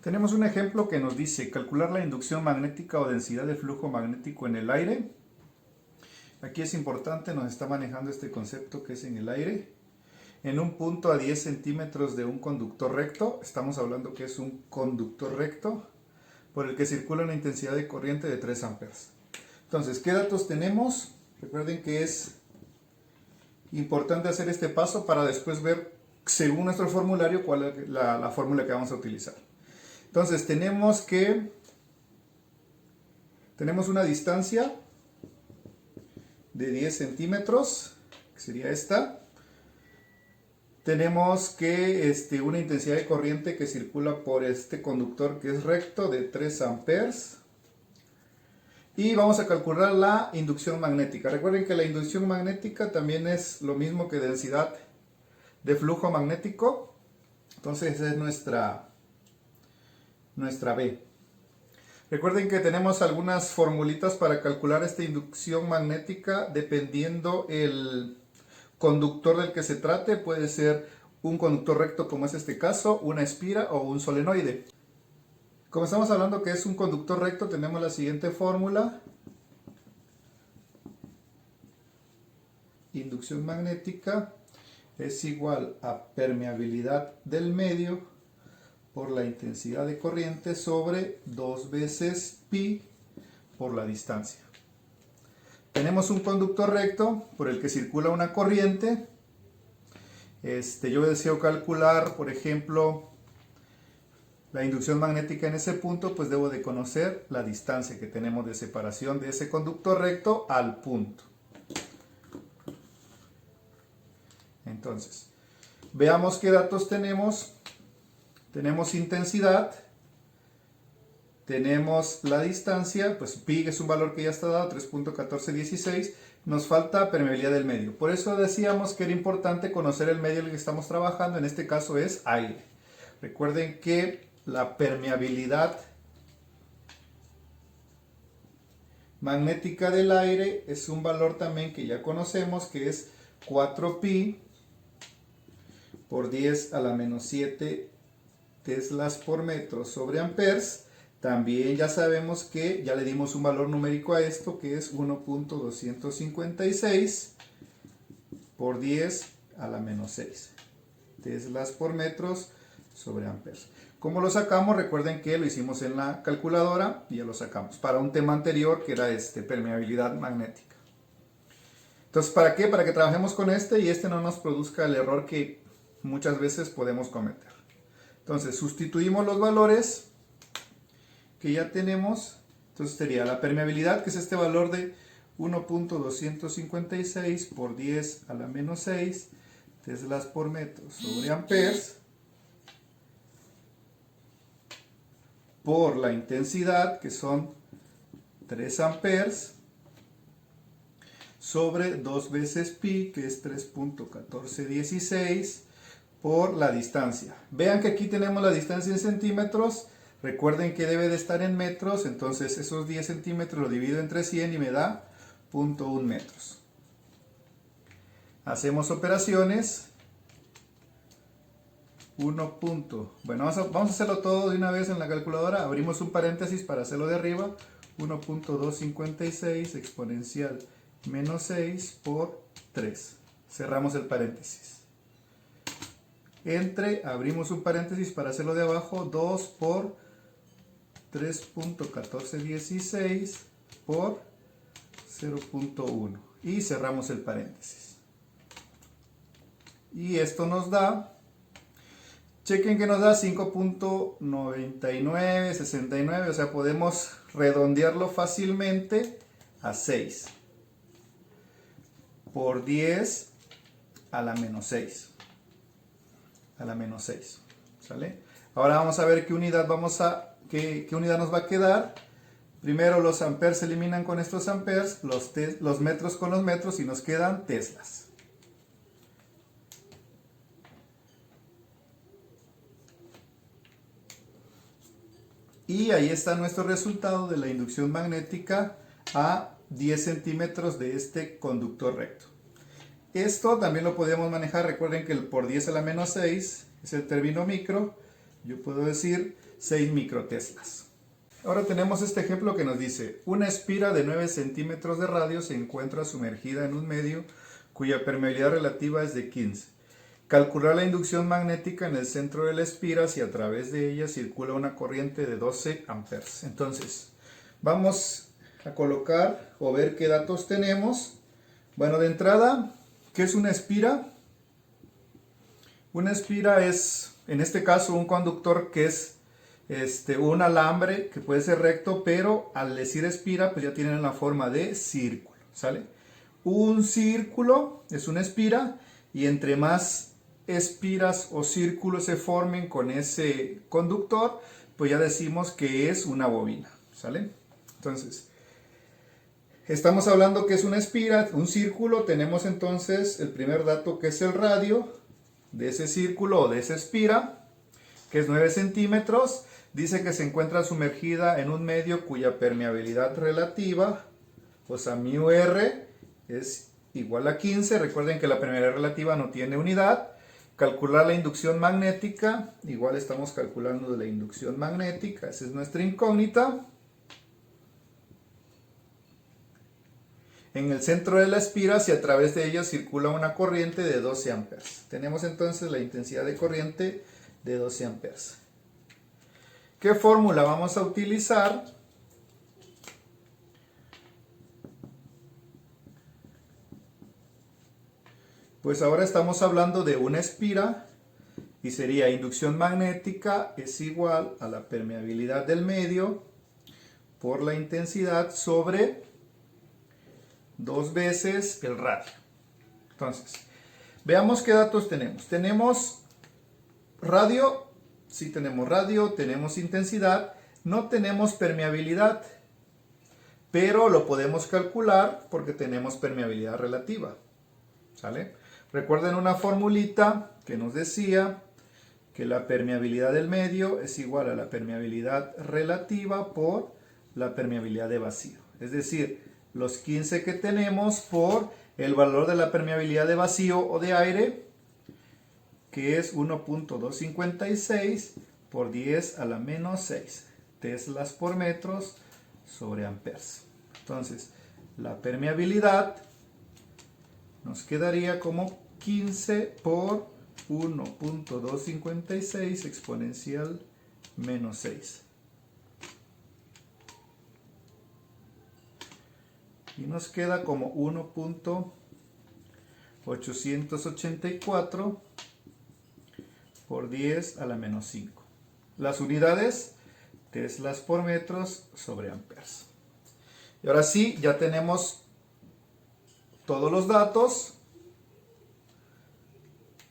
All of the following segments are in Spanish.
Tenemos un ejemplo que nos dice calcular la inducción magnética o densidad de flujo magnético en el aire. Aquí es importante, nos está manejando este concepto que es en el aire. En un punto a 10 centímetros de un conductor recto, estamos hablando que es un conductor recto por el que circula una intensidad de corriente de 3 amperes. Entonces, ¿qué datos tenemos? Recuerden que es importante hacer este paso para después ver, según nuestro formulario, cuál es la fórmula que vamos a utilizar. Entonces, tenemos una distancia de 10 centímetros, que sería esta. Tenemos que una intensidad de corriente que circula por este conductor que es recto de 3 amperes. Y vamos a calcular la inducción magnética. Recuerden que la inducción magnética también es lo mismo que densidad de flujo magnético. Entonces esa es nuestra B. Recuerden que tenemos algunas formulitas para calcular esta inducción magnética dependiendo el conductor del que se trate. Puede ser un conductor recto como es este caso, una espira o un solenoide. Como estamos hablando que es un conductor recto, tenemos la siguiente fórmula. Inducción magnética es igual a permeabilidad del medio por la intensidad de corriente sobre 2 veces pi por la distancia. Tenemos un conductor recto por el que circula una corriente. Yo deseo calcular, por ejemplo, la inducción magnética en ese punto, pues debo de conocer la distancia que tenemos de separación de ese conductor recto al punto. Entonces, veamos qué datos tenemos. Tenemos intensidad, tenemos la distancia, pues pi es un valor que ya está dado, 3.1416. Nos falta permeabilidad del medio. Por eso decíamos que era importante conocer el medio en el que estamos trabajando, en este caso es aire. Recuerden que la permeabilidad magnética del aire es un valor también que ya conocemos, que es 4pi por 10 a la menos 7 teslas por metro sobre amperes. También ya sabemos que ya le dimos un valor numérico a esto, que es 1.256 por 10 a la menos 6 teslas por metros sobre amperes. ¿Cómo lo sacamos? Recuerden que lo hicimos en la calculadora y ya lo sacamos para un tema anterior que era permeabilidad magnética. Entonces, ¿para qué? Para que trabajemos con y no nos produzca el error que muchas veces podemos cometer. Entonces, sustituimos los valores que ya tenemos. Entonces sería la permeabilidad, que es este valor de 1.256 por 10 a la menos 6 teslas por metro sobre amperes, por la intensidad, que son 3 amperes, sobre 2 veces pi, que es 3.1416, por la distancia. Vean que aquí tenemos la distancia en centímetros. Recuerden que debe de estar en metros, entonces esos 10 centímetros lo divido entre 100 y me da 0.1 metros. Hacemos operaciones. Bueno, vamos a hacerlo todo de una vez en la calculadora. Abrimos un paréntesis para hacerlo de arriba. 1.256 exponencial menos 6 por 3. Cerramos el paréntesis. Abrimos un paréntesis para hacerlo de abajo. 2 por 3.1416 por 0.1. Y cerramos el paréntesis. Y esto nos da... Chequen que nos da 5.9969, o sea, podemos redondearlo fácilmente a 6 por 10 a la menos 6. A la menos 6. ¿Sale? Ahora vamos a ver qué unidad qué unidad nos va a quedar. Primero los amperes se eliminan con estos amperes, los metros con los metros y nos quedan teslas. Y ahí está nuestro resultado de la inducción magnética a 10 centímetros de este conductor recto. Esto también lo podemos manejar. Recuerden que el por 10 a la menos 6 es el término micro. Yo puedo decir 6 microteslas. Ahora tenemos este ejemplo que nos dice, una espira de 9 centímetros de radio se encuentra sumergida en un medio cuya permeabilidad relativa es de 15. Calcular la inducción magnética en el centro de la espira si a través de ella circula una corriente de 12 amperes. Entonces, vamos a colocar o ver qué datos tenemos. Bueno, de entrada, ¿qué es una espira? Una espira es, en este caso, un conductor que es un alambre que puede ser recto, pero al decir espira, pues ya tienen la forma de círculo, ¿sale? Un círculo es una espira y entre más espiras o círculos se formen con ese conductor, pues ya decimos que es una bobina, ¿sale? Entonces, estamos hablando que es una espira, un círculo. Tenemos entonces el primer dato que es el radio de ese círculo o de esa espira, que es 9 centímetros. Dice que se encuentra sumergida en un medio cuya permeabilidad relativa, o sea, μr, es igual a 15. Recuerden que la permeabilidad relativa no tiene unidad. Calcular la inducción magnética, igual estamos calculando la inducción magnética, esa es nuestra incógnita. En el centro de la espira, si a través de ella circula una corriente de 12 amperes. Tenemos entonces la intensidad de corriente de 12 amperes. ¿Qué fórmula vamos a utilizar? Pues ahora estamos hablando de una espira y sería inducción magnética es igual a la permeabilidad del medio por la intensidad sobre 2 veces el radio. Entonces, veamos qué datos tenemos. Tenemos radio, sí tenemos radio, tenemos intensidad, no tenemos permeabilidad, pero lo podemos calcular porque tenemos permeabilidad relativa, ¿sale? Recuerden una formulita que nos decía que la permeabilidad del medio es igual a la permeabilidad relativa por la permeabilidad de vacío. Es decir, los 15 que tenemos por el valor de la permeabilidad de vacío o de aire, que es 1.256 por 10 a la menos 6 teslas por metros sobre amperes. Entonces, la permeabilidad nos quedaría como 15 por 1.256 exponencial menos 6. Y nos queda como 1.884 por 10 a la menos 5. Las unidades, teslas por metros sobre amperes. Y ahora sí, ya tenemos todos los datos.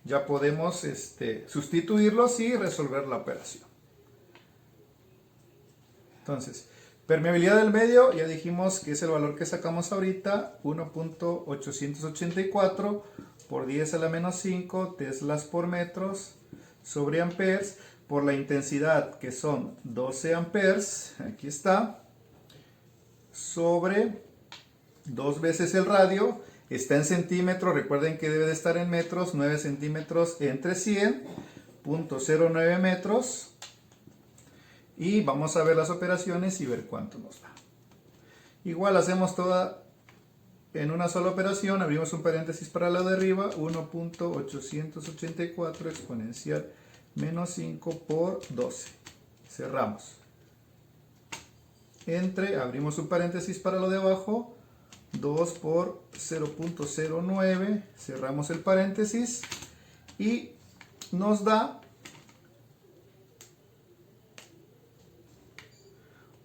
Ya podemos sustituirlos y resolver la operación. Entonces, permeabilidad del medio, ya dijimos que es el valor que sacamos ahorita, 1.884 por 10 a la menos 5 teslas por metros sobre amperes, por la intensidad que son 12 amperes, aquí está, sobre 2 veces el radio, está en centímetros, recuerden que debe de estar en metros, 9 centímetros entre 100, 0.09 metros. Y vamos a ver las operaciones y ver cuánto nos da. Igual hacemos toda en una sola operación, abrimos un paréntesis para el lado de arriba, 1.884 exponencial menos 5 por 12. Cerramos. Entre, abrimos un paréntesis para lo de abajo, 2 por 0.09, cerramos el paréntesis y nos da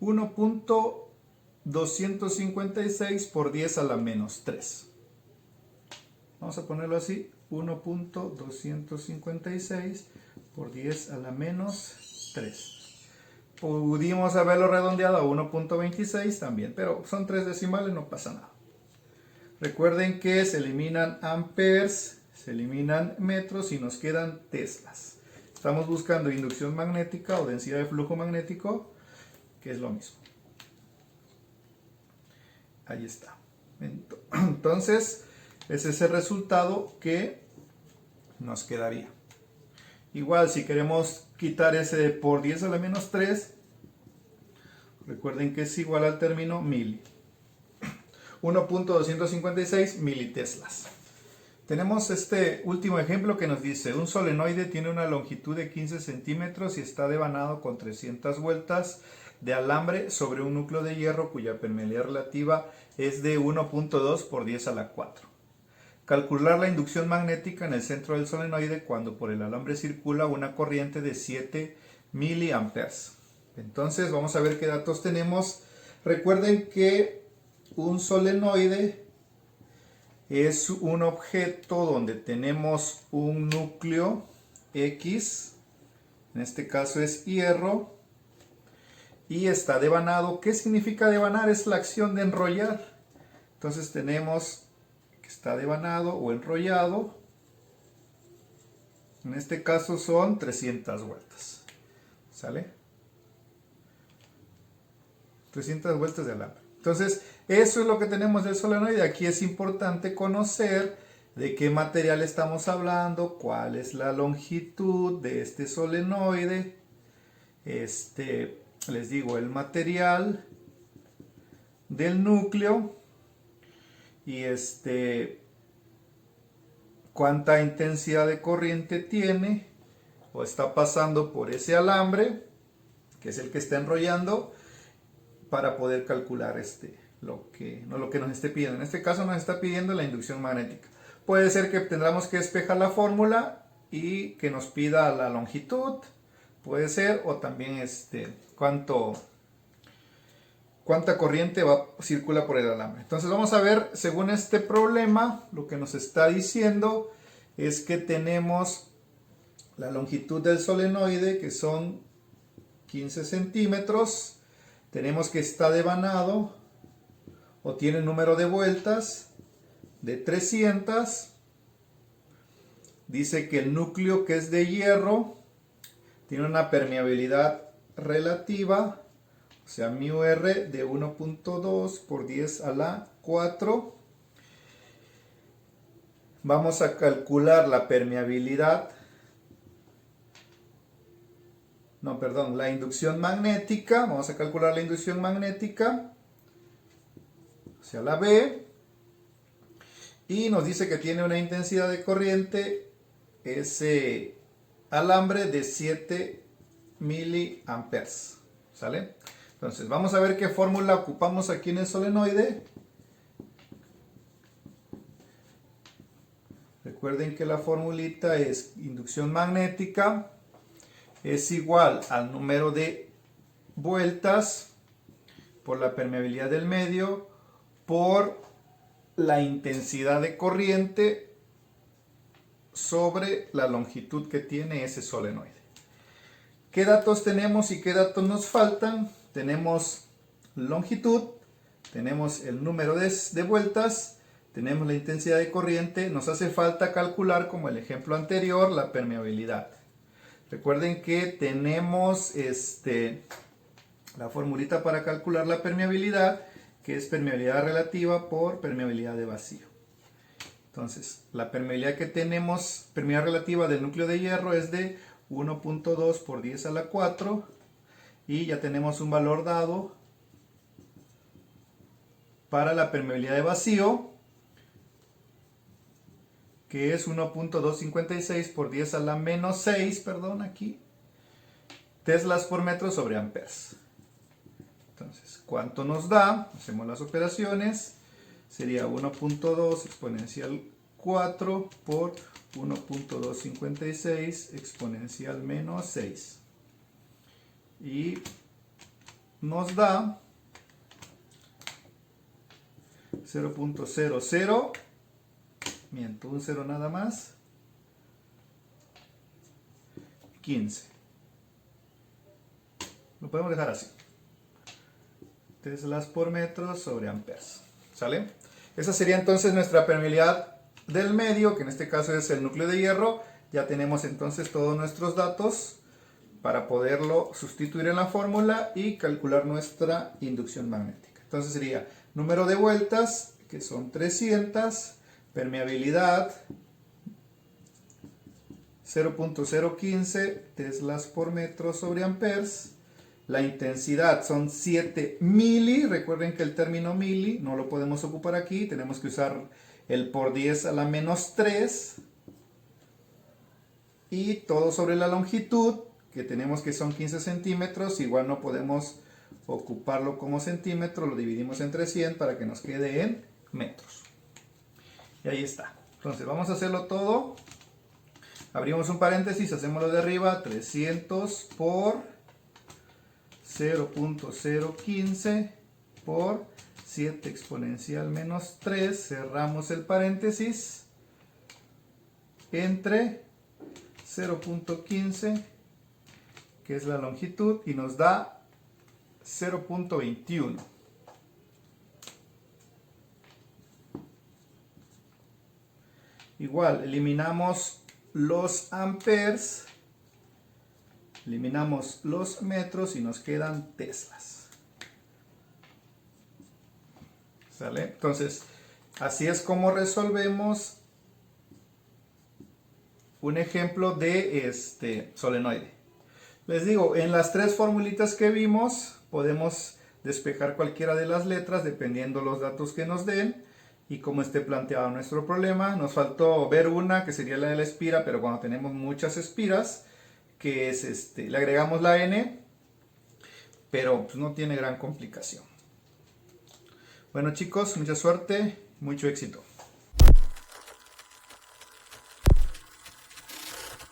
1.256 por 10 a la menos 3. Vamos a ponerlo así, 1.256 por 10 a la menos 3. Pudimos haberlo redondeado a 1.26 también, pero son 3 decimales, no pasa nada. Recuerden que se eliminan amperes, se eliminan metros y nos quedan teslas. Estamos buscando inducción magnética o densidad de flujo magnético, que es lo mismo. Ahí está. Entonces, ese es el resultado que nos quedaría. Igual, si queremos quitar ese por 10 a la menos 3, recuerden que es igual al término mili. 1.256 militeslas. Tenemos este último ejemplo que nos dice: un solenoide tiene una longitud de 15 centímetros y está devanado con 300 vueltas de alambre sobre un núcleo de hierro cuya permeabilidad relativa es de 1.2 por 10 a la 4. Calcular la inducción magnética en el centro del solenoide cuando por el alambre circula una corriente de 7 miliamperes. Entonces vamos a ver qué datos tenemos. Recuerden que un solenoide es un objeto donde tenemos un núcleo X, en este caso es hierro, y está devanado. ¿Qué significa devanar? Es la acción de enrollar. Entonces tenemos que está devanado o enrollado. En este caso son 300 vueltas. ¿Sale? 300 vueltas de alambre. Entonces, eso es lo que tenemos del solenoide. Aquí es importante conocer de qué material estamos hablando, cuál es la longitud de este solenoide. Les digo, el material del núcleo y cuánta intensidad de corriente tiene o está pasando por ese alambre, que es el que está enrollando, para poder calcular lo que nos esté pidiendo. En este caso nos está pidiendo la inducción magnética. Puede ser que tendremos que despejar la fórmula y que nos pida la longitud, puede ser, o también cuánta corriente circula por el alambre. Entonces vamos a ver, según este problema, lo que nos está diciendo es que tenemos la longitud del solenoide, que son 15 centímetros. Tenemos que está devanado o tiene número de vueltas de 300. Dice que el núcleo, que es de hierro, tiene una permeabilidad relativa, o sea, μr de 1.2 por 10 a la 4. Vamos a calcular la permeabilidad. No, perdón, la inducción magnética. Vamos a calcular la inducción magnética, o sea, la B. Y nos dice que tiene una intensidad de corriente, ese alambre, de 7 miliamperes. ¿Sale? Entonces, vamos a ver qué fórmula ocupamos aquí en el solenoide. Recuerden que la formulita es inducción magnética es igual al número de vueltas por la permeabilidad del medio por la intensidad de corriente sobre la longitud que tiene ese solenoide. ¿Qué datos tenemos y qué datos nos faltan? Tenemos longitud, tenemos el número de vueltas, tenemos la intensidad de corriente. Nos hace falta calcular, como el ejemplo anterior, la permeabilidad. Recuerden que tenemos la formulita para calcular la permeabilidad, que es permeabilidad relativa por permeabilidad de vacío. Entonces, la permeabilidad que tenemos, permeabilidad relativa del núcleo de hierro, es de 1.2 por 10 a la 4. Y ya tenemos un valor dado para la permeabilidad de vacío, que es 1.256 por 10 a la menos 6, perdón, aquí, teslas por metro sobre amperes. Entonces, ¿cuánto nos da? Hacemos las operaciones. Sería 1.2 exponencial 4 por 1.256 exponencial menos 6. Y nos da 0.00, miento, un 0 nada más, 15. Lo podemos dejar así. Teslas por metro sobre amperes. ¿Sale? Esa sería entonces nuestra permeabilidad del medio, que en este caso es el núcleo de hierro. Ya tenemos entonces todos nuestros datos para poderlo sustituir en la fórmula y calcular nuestra inducción magnética. Entonces sería número de vueltas, que son 300, permeabilidad 0.015 teslas por metro sobre amperes. La intensidad son 7 mili. Recuerden que el término mili no lo podemos ocupar aquí. Tenemos que usar el por 10 a la menos 3. Y todo sobre la longitud, que tenemos que son 15 centímetros. Igual no podemos ocuparlo como centímetro. Lo dividimos entre 100 para que nos quede en metros. Y ahí está. Entonces vamos a hacerlo todo. Abrimos un paréntesis, hacemos lo de arriba, 300 por 0.015 por 7 exponencial menos 3. Cerramos el paréntesis entre 0.15, que es la longitud, y nos da 0.21. Igual, eliminamos los amperes, eliminamos los metros y nos quedan teslas. ¿Sale? Entonces, así es como resolvemos un ejemplo de solenoide. Les digo, en las tres formulitas que vimos, podemos despejar cualquiera de las letras dependiendo los datos que nos den y cómo esté planteado nuestro problema. Nos faltó ver una que sería la de la espira, pero cuando tenemos muchas espiras, que es le agregamos la n, pero pues, no tiene gran complicación. Bueno chicos, mucha suerte, mucho éxito.